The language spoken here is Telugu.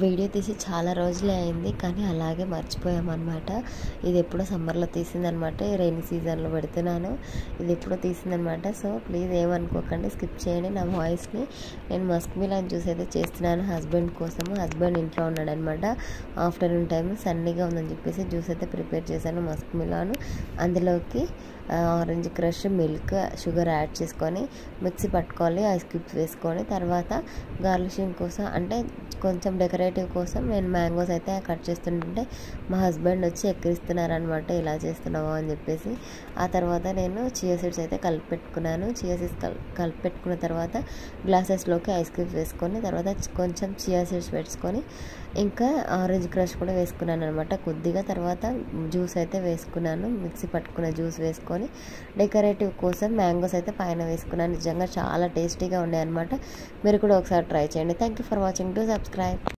వీడియో తీసి చాలా రోజులే అయింది, కానీ అలాగే మర్చిపోయామన్నమాట. ఇది ఎప్పుడో సమ్మర్లో తీసిందనమాట. రెయినీ సీజన్లో పెడుతున్నాను. ఇది ఎప్పుడో తీసిందనమాట. సో ప్లీజ్ ఏమనుకోకండి, స్కిప్ చేయండి నా వాయిస్ని. నేను మస్క్ మిలాన్ జ్యూస్ అయితే చేస్తున్నాను హస్బెండ్ కోసము. హస్బెండ్ ఇంట్లో ఉన్నాడనమాట. ఆఫ్టర్నూన్ టైం సన్నీగా ఉందని చెప్పేసి జ్యూస్ అయితే ప్రిపేర్ చేశాను. మస్క్ మిలాన్, అందులోకి orange crush, milk, sugar add చేసుకొని మిక్సీ పట్టుకోవాలి. ఐస్ క్యూబ్స్ వేసుకొని తర్వాత గార్లిషింగ్ కోసం అంటే కొంచెం డెకరేటివ్ కోసం నేను మ్యాంగోస్ అయితే కట్ చేస్తుంటే మా హస్బెండ్ వచ్చి ఎక్కిరిస్తున్నారనమాట, ఇలా చేస్తున్నావా అని చెప్పేసి. ఆ తర్వాత నేను చియా సీడ్స్ అయితే కలిపెట్టుకున్నాను. చియా సీడ్స్ కలిపెట్టుకున్న తర్వాత గ్లాసెస్లోకి ఐస్ క్యూబ్స్ వేసుకొని తర్వాత కొంచెం చియా సీడ్స్ వేసుకొని ఇంకా ఆరెంజ్ క్రష్ కూడా వేసుకున్నాను అనమాట కొద్దిగా. తర్వాత జ్యూస్ అయితే వేసుకున్నాను, మిక్సీ పట్టుకున్న జ్యూస్ వేసుకొని డెకరేటివ్ కోసం మ్యాంగోస్ అయితే పైన వేసుకున్నాను. నిజంగా చాలా టేస్టీగా ఉన్నాయి అనమాట. మీరు కూడా ఒకసారి ట్రై చేయండి. Thank you for watching. To subscribe.